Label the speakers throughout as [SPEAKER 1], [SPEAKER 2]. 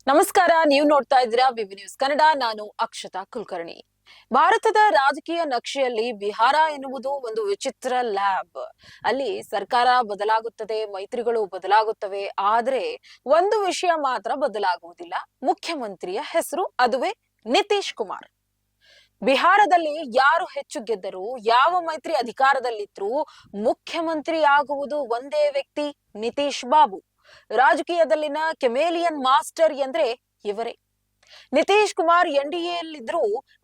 [SPEAKER 1] ನಮಸ್ಕಾರ, ನೀವು ನೋಡ್ತಾ ಇದ್ದೀರಾ ಬಿಬಿ ನ್ಯೂಸ್ ಕನ್ನಡ. ನಾನು ಅಕ್ಷತಾ ಕುಲಕರ್ಣಿ. ಭಾರತದ ರಾಜಕೀಯ ನಕ್ಷೆಯಲ್ಲಿ ಬಿಹಾರ ಎನ್ನುವುದು ಒಂದು ವಿಚಿತ್ರ ಲ್ಯಾಬ್. ಅಲ್ಲಿ ಸರ್ಕಾರ ಬದಲಾಗುತ್ತದೆ, ಮೈತ್ರಿಗಳು ಬದಲಾಗುತ್ತವೆ, ಆದ್ರೆ ಒಂದು ವಿಷಯ ಮಾತ್ರ ಬದಲಾಗುವುದಿಲ್ಲ. ಮುಖ್ಯಮಂತ್ರಿಯ ಹೆಸರು, ಅದುವೇ ನಿತೀಶ್ ಕುಮಾರ್. ಬಿಹಾರದಲ್ಲಿ ಯಾರು ಹೆಚ್ಚು ಗೆದ್ದರು, ಯಾವ ಮೈತ್ರಿ ಅಧಿಕಾರದಲ್ಲಿದ್ರು, ಮುಖ್ಯಮಂತ್ರಿ ಆಗುವುದು ಒಂದೇ ವ್ಯಕ್ತಿ, ನಿತೀಶ್ ಬಾಬು. ರಾಜಕೀಯದಲ್ಲಿನ ಕೆಮೇಲಿಯನ್ ಮಾಸ್ಟರ್ ಎಂದ್ರೆ ಇವರೇ. ನಿತೀಶ್ ಕುಮಾರ್ ಎನ್ಡಿಎಯಲ್ಲಿದ್ರು,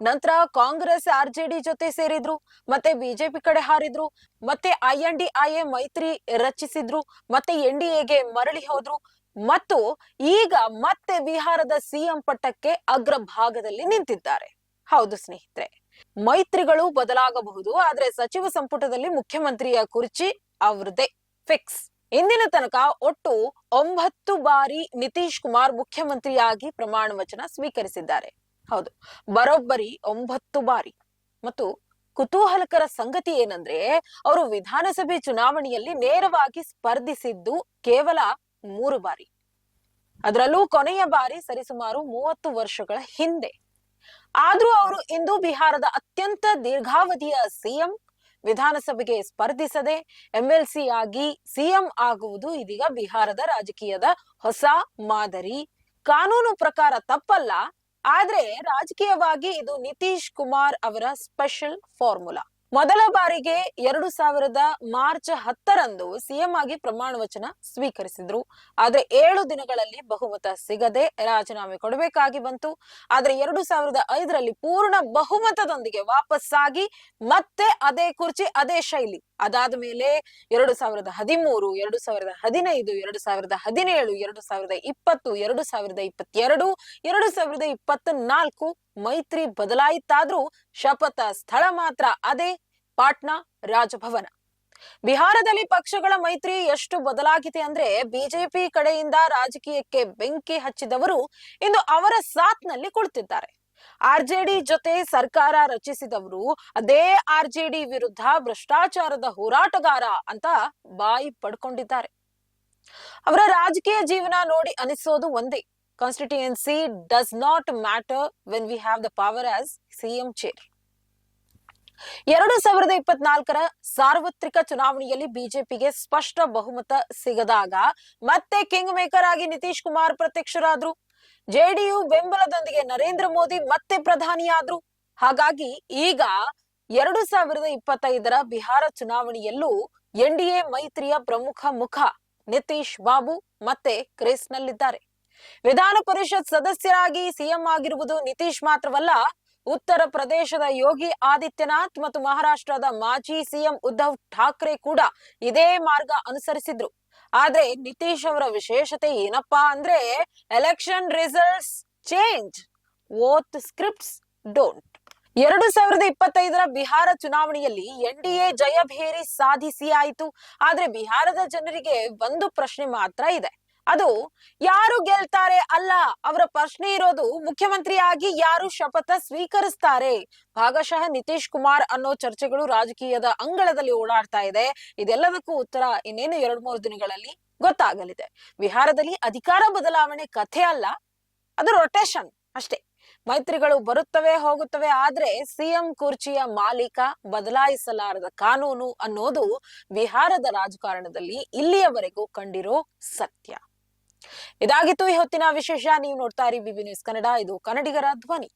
[SPEAKER 1] ನಂತರ ಕಾಂಗ್ರೆಸ್ ಆರ್ಜೆಡಿ ಜೊತೆ ಸೇರಿದ್ರು, ಮತ್ತೆ ಬಿಜೆಪಿ ಕಡೆ ಹಾರಿದ್ರು, ಮತ್ತೆ INDIA ಮೈತ್ರಿ ರಚಿಸಿದ್ರು, ಮತ್ತೆ ಎನ್ಡಿಎಗೆ ಮರಳಿ ಹೋದ್ರು, ಮತ್ತು ಈಗ ಮತ್ತೆ ಬಿಹಾರದ ಸಿಎಂ ಪಟ್ಟಕ್ಕೆ ಅಗ್ರಭಾಗದಲ್ಲಿ ನಿಂತಿದ್ದಾರೆ. ಹೌದು ಸ್ನೇಹಿತರೆ, ಮೈತ್ರಿಗಳು ಬದಲಾಗಬಹುದು, ಆದ್ರೆ ಸಚಿವ ಸಂಪುಟದಲ್ಲಿ ಮುಖ್ಯಮಂತ್ರಿಯ ಕುರ್ಚಿ ಅವ್ರದೇ ಫಿಕ್ಸ್. ಇಂದಿನ ತನಕ ಒಟ್ಟು 9 ಬಾರಿ ನಿತೀಶ್ ಕುಮಾರ್ ಮುಖ್ಯಮಂತ್ರಿಯಾಗಿ ಪ್ರಮಾಣ ವಚನ ಸ್ವೀಕರಿಸಿದ್ದಾರೆ. ಹೌದು, ಬರೋಬ್ಬರಿ 9 ಬಾರಿ. ಮತ್ತು ಕುತೂಹಲಕರ ಸಂಗತಿ ಏನಂದ್ರೆ, ಅವರು ವಿಧಾನಸಭೆ ಚುನಾವಣೆಯಲ್ಲಿ ನೇರವಾಗಿ ಸ್ಪರ್ಧಿಸಿದ್ದು ಕೇವಲ 3 ಬಾರಿ. ಅದರಲ್ಲೂ ಕೊನೆಯ ಬಾರಿ ಸರಿಸುಮಾರು 30 ವರ್ಷಗಳ ಹಿಂದೆ. ಆದ್ರೂ ಅವರು ಇಂದು ಬಿಹಾರದ ಅತ್ಯಂತ ದೀರ್ಘಾವಧಿಯ ಸಿಎಂ. ವಿಧಾನಸಭೆಗೆ ಸ್ಪರ್ಧಿಸದೆ MLC ಆಗಿ ಸಿಎಂ ಆಗುವುದು ಇದೀಗ ಬಿಹಾರದ ರಾಜಕೀಯದ ಹೊಸ ಮಾದರಿ. ಕಾನೂನು ಪ್ರಕಾರ ತಪ್ಪಲ್ಲ, ಆದ್ರೆ ರಾಜಕೀಯವಾಗಿ ಇದು ನಿತೀಶ್ ಕುಮಾರ್ ಅವರ ಸ್ಪೆಷಲ್ ಫಾರ್ಮುಲಾ. ಮೊದಲ ಬಾರಿಗೆ 2000 ಮಾರ್ಚ್ 10ರಂದು ಸಿಎಂ ಆಗಿ ಪ್ರಮಾಣ ವಚನ ಸ್ವೀಕರಿಸಿದ್ರು. ಆದ್ರೆ 7 ದಿನಗಳಲ್ಲಿ ಬಹುಮತ ಸಿಗದೆ ರಾಜೀನಾಮೆ ಕೊಡಬೇಕಾಗಿ ಬಂತು. ಆದ್ರೆ 2005ರಲ್ಲಿ ಪೂರ್ಣ ಬಹುಮತದೊಂದಿಗೆ ವಾಪಸ್ಸಾಗಿ ಮತ್ತೆ ಅದೇ ಕುರ್ಚಿ, ಅದೇ ಶೈಲಿ. ಅದಾದ ಮೇಲೆ 2013, 2015, 2017, 2020, 2022, 2024 ಮೈತ್ರಿ ಬದಲಾಯಿತಾದ್ರೂ ಶಪಥ ಸ್ಥಳ ಮಾತ್ರ ಅದೇ, ಪಾಟ್ನಾ ರಾಜಭವನ. ಬಿಹಾರದಲ್ಲಿ ಪಕ್ಷಗಳ ಮೈತ್ರಿ ಎಷ್ಟು ಬದಲಾಗಿದೆ ಅಂದ್ರೆ, ಬಿಜೆಪಿ ಕಡೆಯಿಂದ ರಾಜಕೀಯಕ್ಕೆ ಬೆಂಕಿ ಹಚ್ಚಿದವರು ಇಂದು ಅವರ ಸಾಥ್ನಲ್ಲಿ ಕುಳಿತಿದ್ದಾರೆ. ಆರ್ಜೆಡಿ ಜೊತೆ ಸರ್ಕಾರ ರಚಿಸಿದವರು ಅದೇ ಆರ್ಜೆಡಿ ವಿರುದ್ಧ ಭ್ರಷ್ಟಾಚಾರದ ಹೋರಾಟಗಾರ ಅಂತ ಬಾಯಿ ಪಡ್ಕೊಂಡಿದ್ದಾರೆ. ಅವರ ರಾಜಕೀಯ ಜೀವನ ನೋಡಿ ಅನಿಸೋದು ಒಂದೇ, constituency does not matter when we have the power as CM chair. 2024ರ ಸಾರ್ವತ್ರಿಕ ಚುನಾವಣೆಯಲ್ಲಿ ಬಿಜೆಪಿಗೆ ಸ್ಪಷ್ಟ ಬಹುಮತ ಸಿಗದಾಗ ಮತ್ತೆ ಕಿಂಗ್ ಮೇಕರ್ ಆಗಿ ನಿತೀಶ್ ಕುಮಾರ್ ಪ್ರತ್ಯಕ್ಷರಾದ್ರು. ಜೆಡಿಯು ಬೆಂಬಲದೊಂದಿಗೆ ನರೇಂದ್ರ ಮೋದಿ ಮತ್ತೆ ಪ್ರಧಾನಿಯಾದ್ರು. ಹಾಗಾಗಿ ಈಗ 2025ರ ಬಿಹಾರ ಚುನಾವಣೆಯಲ್ಲೂ ಎನ್ಡಿಎ ಮೈತ್ರಿಯ ಪ್ರಮುಖ ಮುಖ ನಿತೀಶ್ ಬಾಬು ಮತ್ತೆ ಕ್ರೇಸ್ನಲ್ಲಿದ್ದಾರೆ. ವಿಧಾನ ಪರಿಷತ್ ಸದಸ್ಯರಾಗಿ ಸಿಎಂ ಆಗಿರುವುದು ನಿತೀಶ್ ಮಾತ್ರವಲ್ಲ, ಉತ್ತರ ಪ್ರದೇಶದ ಯೋಗಿ ಆದಿತ್ಯನಾಥ್ ಮತ್ತು ಮಹಾರಾಷ್ಟ್ರದ ಮಾಜಿ ಸಿಎಂ ಉದ್ಧವ್ ಠಾಕ್ರೆ ಕೂಡ ಇದೇ ಮಾರ್ಗ ಅನುಸರಿಸಿದ್ರು. ಆದ್ರೆ ನಿತೀಶ್ ಅವರ ವಿಶೇಷತೆ ಏನಪ್ಪಾ ಅಂದ್ರೆ, election results change, vote scripts don't. 2025ರ ಬಿಹಾರ ಚುನಾವಣೆಯಲ್ಲಿ ಎನ್ಡಿಎ ಜಯಭೇರಿ ಸಾಧಿಸಿ ಆಯಿತು. ಆದ್ರೆ ಬಿಹಾರದ ಜನರಿಗೆ ಒಂದು ಪ್ರಶ್ನೆ ಮಾತ್ರ ಇದೆ, ಅದು ಯಾರು ಗೆಲ್ತಾರೆ ಅಲ್ಲ, ಅವರ ಪ್ರಶ್ನೆ ಇರೋದು ಮುಖ್ಯಮಂತ್ರಿಯಾಗಿ ಯಾರು ಶಪಥ ಸ್ವೀಕರಿಸ್ತಾರೆ. ಭಾಗಶಃ ನಿತೀಶ್ ಕುಮಾರ್ ಅನ್ನೋ ಚರ್ಚೆಗಳು ರಾಜಕೀಯದ ಅಂಗಳದಲ್ಲಿ ಓಡಾಡ್ತಾ ಇದೆ. ಇದೆಲ್ಲದಕ್ಕೂ ಉತ್ತರ ಇನ್ನೇನು 2-3 ದಿನಗಳಲ್ಲಿ ಗೊತ್ತಾಗಲಿದೆ. ಬಿಹಾರದಲ್ಲಿ ಅಧಿಕಾರ ಬದಲಾವಣೆ ಕಥೆ ಅಲ್ಲ, ಅದು ರೊಟೇಷನ್ ಅಷ್ಟೇ. ಮೈತ್ರಿಗಳು ಬರುತ್ತವೆ ಹೋಗುತ್ತವೆ, ಆದ್ರೆ ಸಿಎಂ ಕುರ್ಚಿಯ ಮಾಲೀಕ ಬದಲಾಯಿಸಲಾರದ ಕಾನೂನು ಅನ್ನೋದು ಬಿಹಾರದ ರಾಜಕಾರಣದಲ್ಲಿ ಇಲ್ಲಿಯವರೆಗೂ ಕಂಡಿರೋ ಸತ್ಯ. ಇದಾಗಿತ್ತು ಈ ಹೊತ್ತಿನ ವಿಶೇಷ. ನೀವು ನೋಡ್ತಾ ಇರಿ ಬಿಬಿ ನ್ಯೂಸ್ ಕನ್ನಡ, ಇದು ಕನ್ನಡಿಗರ ಧ್ವನಿ.